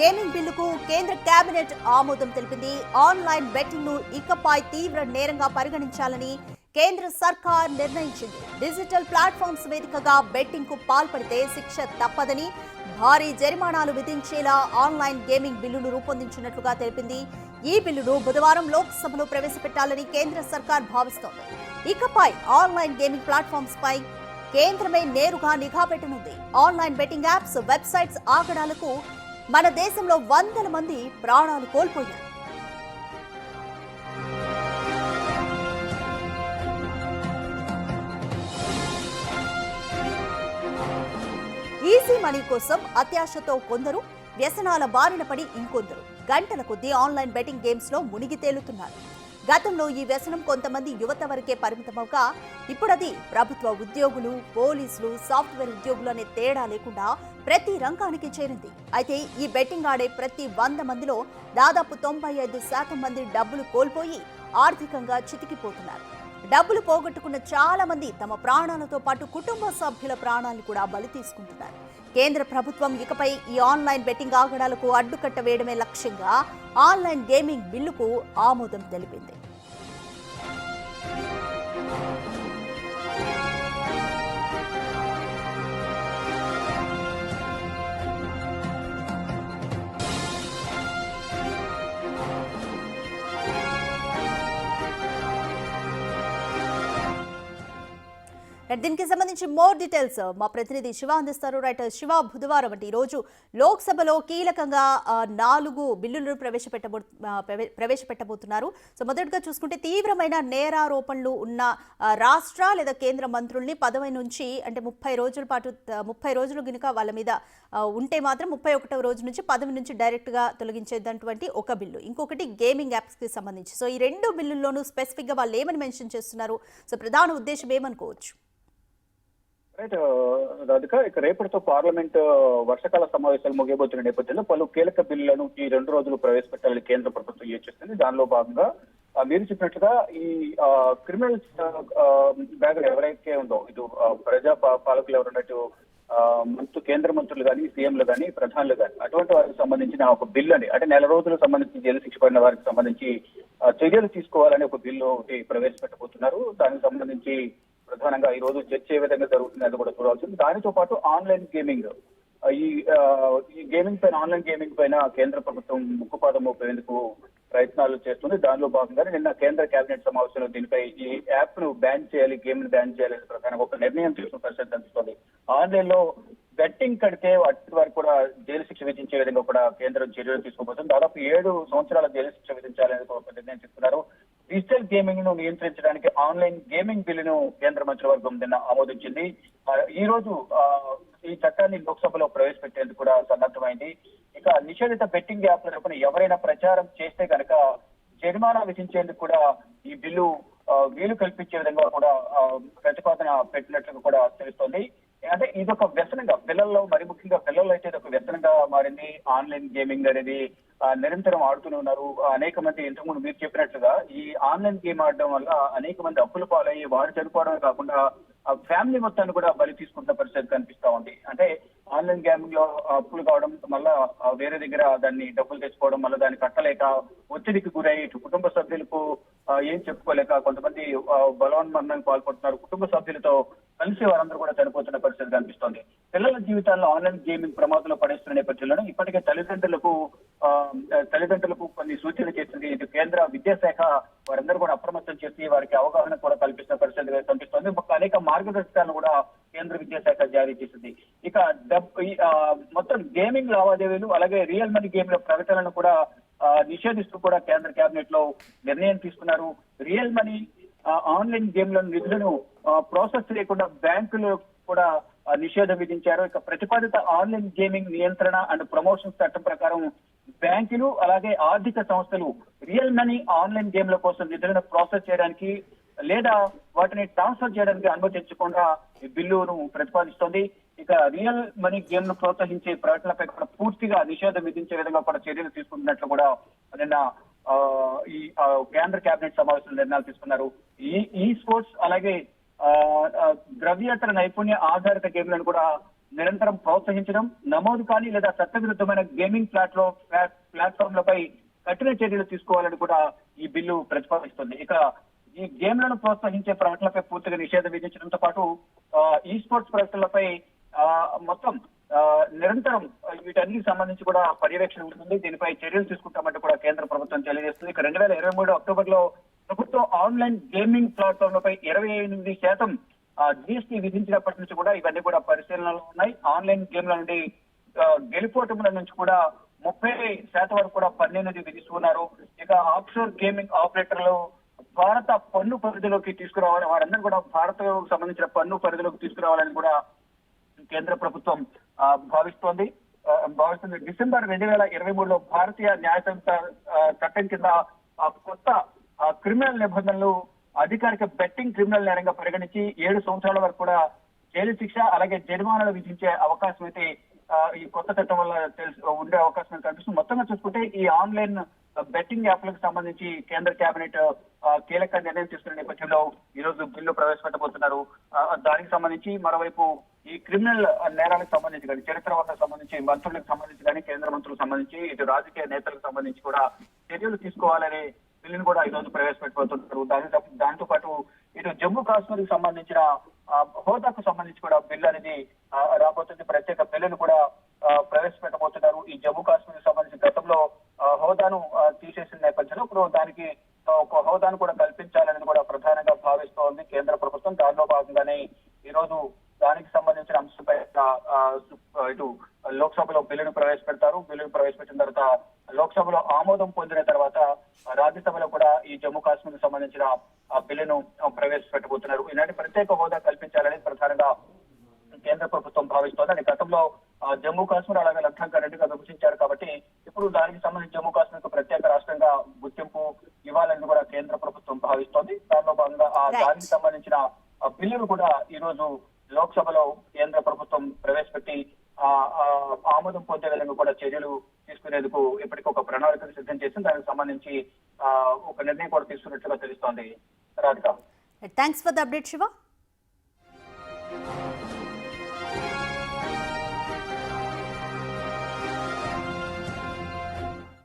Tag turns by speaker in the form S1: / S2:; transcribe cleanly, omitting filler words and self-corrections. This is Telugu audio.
S1: గేమింగ్ బిల్లుకు కేంద్ర కేబినెట్ ఆమోదం తెలిపింది. ఆన్లైన్ బెట్టింగ్ ను ఇకపై తీవ్ర నేరంగా పరిగణించాలని కేంద్ర సర్కార్ నిర్ణయించింది. డిజిటల్ ప్లాట్ఫామ్స్ వేదికగా బెట్టింగ్ కు పాల్పడితే శిక్ష తప్పదని, భారీ జరిమానాలు విధించేలా ఆన్లైన్ గేమింగ్ బిల్లును రూపొందించినట్లుగా తెలిపింది. ఈ బిల్లును బుధవారం లోక్సభలో ప్రవేశపెట్టాలని కేంద్ర సర్కార్ భావిస్తోంది. ఇకపై ఆన్లైన్ గేమింగ్ ప్లాట్ఫామ్స్ పై కేంద్రమే నేరుగా నిఘా పెట్టనుంది. ఆన్లైన్ బెట్టింగ్ యాప్స్, వెబ్సైట్స్ ఆగడాలకు మన దేశంలో వందల మంది ప్రాణాలు కోల్పోయారు. ఈజీ మనీ కోసం అత్యాశతో కొందరు, వ్యసనాల బారిన పడి ఇంకొందరు గంటల కొద్దీ ఆన్లైన్ బెట్టింగ్ గేమ్స్ లో మునిగి తేలుతున్నారు. గతంలో ఈ వ్యసనం కొంతమంది యువత వరకే పరిమితమవగా ఇప్పుడది ప్రభుత్వ ఉద్యోగులు, పోలీసులు, సాఫ్ట్వేర్ ఉద్యోగులు అనే తేడా లేకుండా ప్రతి రంగానికి చేరింది. అయితే ఈ బెట్టింగ్ ఆడే ప్రతి 100 మందిలో దాదాపు 95% మంది డబ్బులు కోల్పోయి ఆర్థికంగా చితికిపోతున్నారు. డబ్బులు పోగొట్టుకున్న చాలా మంది తమ ప్రాణాలతో పాటు కుటుంబ సభ్యుల ప్రాణాలను కూడా బలి తీసుకుంటున్నారు. కేంద్ర ప్రభుత్వం ఇకపై ఈ ఆన్లైన్ బెట్టింగ్ ఆగడాలకు అడ్డుకట్ట వేయడమే లక్ష్యంగా ఆన్లైన్ గేమింగ్ బిల్లుకు ఆమోదం తెలిపింది. దీనికి సంబంధించి మోర్ డీటెయిల్స్ మా ప్రతినిధి శివ అందిస్తారు. రైట్ శివ, బుధవారం అంటే ఈరోజు లోక్సభలో కీలకంగా 4 బిల్లులను ప్రవేశపెట్టబోతున్నారు. సో మొదటిగా చూసుకుంటే తీవ్రమైన నేరారోపణలు ఉన్న రాష్ట్ర లేదా కేంద్ర మంత్రుల్ని పదవి నుంచి అంటే 30 రోజుల పాటు 30 రోజులు కనుక వాళ్ళ మీద ఉంటే మాత్రం 31వ రోజు నుంచి పదవి నుంచి డైరెక్ట్గా తొలగించేటటువంటి ఒక బిల్లు. ఇంకొకటి గేమింగ్ యాప్స్కి సంబంధించి. సో ఈ 2 బిల్లుల్లోనూ స్పెసిఫిక్గా వాళ్ళు ఏమని మెన్షన్ చేస్తున్నారు? సో ప్రధాన ఉద్దేశం ఏమనుకోవచ్చు?
S2: రైట్ రాధిక, ఇక రేపటితో పార్లమెంట్ వర్షాకాల సమావేశాలు ముగియబోతున్న నేపథ్యంలో పలు కీలక బిల్లులను ఈ 2 రోజులు ప్రవేశపెట్టాలని కేంద్ర ప్రభుత్వం యోచిస్తుంది. దానిలో భాగంగా మీరు చెప్పినట్లుగా ఈ క్రిమినల్స్ బ్యాగ్ ఎవరైతే ఉందో ఇటు ప్రజా పాలకులు ఎవరున్నట్టు కేంద్ర మంత్రులు కానీ, సీఎంలు కానీ, ప్రధానులు కానీ అటువంటి వారికి సంబంధించిన ఒక బిల్లు అని అంటే 4 రోజులకు సంబంధించి జైలు శిక్ష పడిన వారికి సంబంధించి చర్యలు తీసుకోవాలని ఒక బిల్లు ఒకటి ప్రవేశపెట్టబోతున్నారు. దానికి సంబంధించి ప్రధానంగా ఈ రోజు చర్చ ఏ విధంగా జరుగుతుంది అది కూడా చూడాల్సింది. దానితో పాటు ఆన్లైన్ గేమింగ్, ఈ గేమింగ్ పైన, ఆన్లైన్ గేమింగ్ పైన కేంద్ర ప్రభుత్వం ముక్కుపాదం మోపేందుకు ప్రయత్నాలు చేస్తుంది. దానిలో భాగంగానే నిన్న కేంద్ర కేబినెట్ సమావేశంలో దీనిపై ఈ యాప్ ను బ్యాన్ చేయాలి, గేమ్ ని బ్యాన్ చేయాలి ప్రధానంగా ఒక నిర్ణయం తీసుకున్న పరిస్థితి కనిపిస్తుంది. ఆన్లైన్ లో బెట్టింగ్ కడితే అటు వారికి కూడా జైలు శిక్ష విధించే విధంగా కూడా కేంద్రం చర్యలు తీసుకోబోతుంది. దాదాపు 7 సంవత్సరాల జైలు శిక్ష విధించాలని ఒక నిర్ణయం తీసుకున్నారు. డిజిటల్ గేమింగ్ ను నియంత్రించడానికి ఆన్లైన్ గేమింగ్ బిల్లును కేంద్ర మంత్రివర్గం నిన్న ఆమోదించింది. ఈ రోజు ఈ చట్టాన్ని లోక్సభలో ప్రవేశపెట్టేందుకు కూడా సన్నద్ధమైంది. ఇక నిషేధిత బెట్టింగ్ యాప్ల తరపున ఎవరైనా ప్రచారం చేస్తే కనుక జరిమానా విధించేందుకు కూడా ఈ బిల్లు వీలు కల్పించే విధంగా కూడా ప్రతిపాదన పెట్టినట్లు కూడా తెలుస్తోంది. అంటే ఇదొక వ్యసనంగా పిల్లల్లో, మరి ముఖ్యంగా పిల్లల్లో అయితే ఇదొక వ్యసనంగా మారింది. ఆన్లైన్ గేమింగ్ అనేది నిరంతరం ఆడుతూనే ఉన్నారు. అనేక మంది ఇంతకుముందు మీరు చెప్పినట్లుగా ఈ ఆన్లైన్ గేమ్ ఆడడం వల్ల అనేక మంది అప్పుల పాలయ్యి వారు చనిపోవడమే కాకుండా ఫ్యామిలీ మొత్తాన్ని కూడా బలి తీసుకుంటున్న పరిస్థితి కనిపిస్తా ఉంది. అంటే ఆన్లైన్ గేమింగ్ లో అప్పులు కావడం, మళ్ళా వేరే దగ్గర దాన్ని డబ్బులు తెచ్చుకోవడం, మళ్ళీ దాన్ని కట్టలేక ఒత్తిడికి గురై కుటుంబ సభ్యులకు ఏం చెప్పుకోలేక కొంతమంది బలవన్మరణానికి పాల్పడుతున్నారు. కుటుంబ సభ్యులతో కలిసి వారందరూ కూడా చనిపోతున్న పరిస్థితి కనిపిస్తోంది. పిల్లల జీవితాల్లో ఆన్లైన్ గేమింగ్ ప్రమాదంలో పడేస్తున్న నేపథ్యంలో ఇప్పటికే తల్లిదండ్రులకు కొన్ని సూచనలు చేసింది. ఇది కేంద్ర విద్యాశాఖ వారందరూ కూడా అప్రమత్తం చేసి వారికి అవగాహన కూడా కల్పిస్తున్న పరిస్థితి కనిపిస్తోంది. అనేక మార్గదర్శకాలను కూడా కేంద్ర విద్యాశాఖ జారీ చేసింది. ఇక మొత్తం గేమింగ్ లావాదేవీలు అలాగే రియల్ మనీ గేమ్ల ప్రకటనలను కూడా నిషేధిస్తూ కూడా కేంద్ర కేబినెట్ లో నిర్ణయం తీసుకున్నారు. రియల్ మనీ ఆన్లైన్ గేమ్ల నిధులను ప్రాసెస్ లేకుండా బ్యాంకులు కూడా నిషేధం విధించారు. ఇక ప్రతిపాదిత ఆన్లైన్ గేమింగ్ నియంత్రణ అండ్ ప్రమోషన్ చట్టం ప్రకారం బ్యాంకులు అలాగే ఆర్థిక సంస్థలు రియల్ మనీ ఆన్లైన్ గేమ్ల కోసం నిధులను ప్రాసెస్ చేయడానికి లేదా వాటిని ట్రాన్స్ఫర్ చేయడానికి అనుమతించకుండా ఈ బిల్లును ప్రతిపాదిస్తోంది. ఇక రియల్ మనీ గేమ్ ను ప్రోత్సహించే ప్రకటనలపై కూడా పూర్తిగా నిషేధం విధించే విధంగా కూడా చర్యలు తీసుకుంటున్నట్లు కూడా నిన్న ఈ కేంద్ర కేబినెట్ సమావేశంలో నిర్ణయాలు తీసుకున్నారు. ఈ స్పోర్ట్స్ అలాగే ద్రవ్యేతర నైపుణ్య ఆధారిత గేమ్లను కూడా నిరంతరం ప్రోత్సహించడం, నమోదు కానీ లేదా చట్టవిరుద్ధమైన గేమింగ్ ప్లాట్ఫామ్లపై కఠిన చర్యలు తీసుకోవాలని కూడా ఈ బిల్లు ప్రతిపాదిస్తుంది. ఇక ఈ గేమ్లను ప్రోత్సహించే ప్రకటనలపై పూర్తిగా నిషేధం విధించడంతో పాటు ఈ స్పోర్ట్స్ ప్రకటనలపై మొత్తం నిరంతరం వీటన్నిటికి సంబంధించి కూడా పర్యవేక్షణ ఉంటుంది. దీనిపై చర్యలు తీసుకుంటామంటే కూడా కేంద్ర ప్రభుత్వం తెలియజేస్తుంది. ఇక 2023 అక్టోబర్ లో ప్రభుత్వం ఆన్లైన్ గేమింగ్ ప్లాట్ఫామ్లపై 28% జీఎస్టీ విధించినప్పటి నుంచి కూడా ఇవన్నీ కూడా పరిశీలనలో ఉన్నాయి. ఆన్లైన్ గేమ్ల నుండి గెలుపోటముల నుంచి కూడా 30% వరకు కూడా పన్ను విధిస్తున్నారు. ఇక ఆఫ్షోర్ గేమింగ్ ఆపరేటర్లు భారత పన్ను పరిధిలోకి తీసుకురావాలి, వారందరూ కూడా భారత్ సంబంధించిన పన్ను పరిధిలోకి తీసుకురావాలని కూడా కేంద్ర ప్రభుత్వం భావిస్తుంది. డిసెంబర్ 2023లో భారతీయ న్యాయ సంస్థ చట్టం కింద కొత్త క్రిమినల్ నిబంధనలు అధికారిక బెట్టింగ్ క్రిమినల్ నేరంగా పరిగణించి 7 సంవత్సరాల వరకు కూడా జైలు శిక్ష అలాగే జరిమానాలు విధించే అవకాశం అయితే ఈ కొత్త చట్టం వల్ల ఉండే అవకాశం కనిపిస్తుంది. మొత్తంగా చూసుకుంటే ఈ ఆన్లైన్ బెట్టింగ్ యాప్లకు సంబంధించి కేంద్ర కేబినెట్ కీలక నిర్ణయం తీసుకున్న నేపథ్యంలో ఈ రోజు బిల్లు ప్రవేశపెట్టబోతున్నారు. దానికి సంబంధించి మరోవైపు ఈ క్రిమినల్ నేరాలకు సంబంధించి కానీ చరిత్రవాదులకు సంబంధించి మంత్రులకు సంబంధించి కానీ కేంద్ర మంత్రులకు సంబంధించి ఇటు రాజకీయ నేతలకు సంబంధించి కూడా చర్యలు తీసుకోవాలనే బిల్లును కూడా ఈ రోజు ప్రవేశపెట్టబోతున్నారు. దాంతో పాటు ఇటు జమ్మూ కాశ్మీర్ కి సంబంధించిన హోదాకు సంబంధించి కూడా బిల్లు అనేది రాబోతుంది. ప్రత్యేక బిల్లును కూడా ప్రవేశపెట్టబోతున్నారు. ఈ జమ్మూ కాశ్మీర్ కి సంబంధించి గతంలో హోదాను తీసేసిన నేపథ్యంలో ఇప్పుడు దానికి ఒక హోదాను కూడా కల్పించాలని కూడా ప్రధానంగా భావిస్తోంది కేంద్ర ప్రభుత్వం. దానిలో భాగంగానే ఈ రోజు దానికి సంబంధించిన అంశంపై ఇటు లోక్సభలో బిల్లును ప్రవేశపెడతారు. బిల్లును ప్రవేశపెట్టిన తర్వాత లోక్సభలో ఆమోదం పొందిన తర్వాత రాజ్యసభలో కూడా ఈ జమ్మూ కాశ్మీర్ కి సంబంధించిన బిల్లును ప్రవేశపెట్టబోతున్నారు. ఇలాంటి ప్రత్యేక హోదా కల్పించాలని ప్రధానంగా కేంద్ర ప్రభుత్వం భావిస్తోంది. అని గతంలో జమ్మూ కాశ్మీర్ అలాగే లద్దాఖ్ రెండుగా విభజించారు కాబట్టి ఇప్పుడు దానికి సంబంధించి జమ్మూ కాశ్మీర్ కు ప్రత్యేక రాష్ట్రంగా గుర్తింపు ఇవ్వాలని కూడా కేంద్ర ప్రభుత్వం భావిస్తోంది. దానిలో భాగంగా దానికి సంబంధించిన బిల్లును కూడా ఈ రోజు లోక్సభలో కేంద్ర ప్రభుత్వం ప్రవేశపెట్టి ఆమోదం పొందే విధంగా కూడా చర్యలు తీసుకునేందుకు ఇప్పటికీ ఒక ప్రణాళికను సిద్ధం చేసి దానికి సంబంధించి ఒక నిర్ణయం కూడా తీసుకున్నట్లుగా తెలుస్తోంది. Radhika,
S1: thanks for the update Shiva.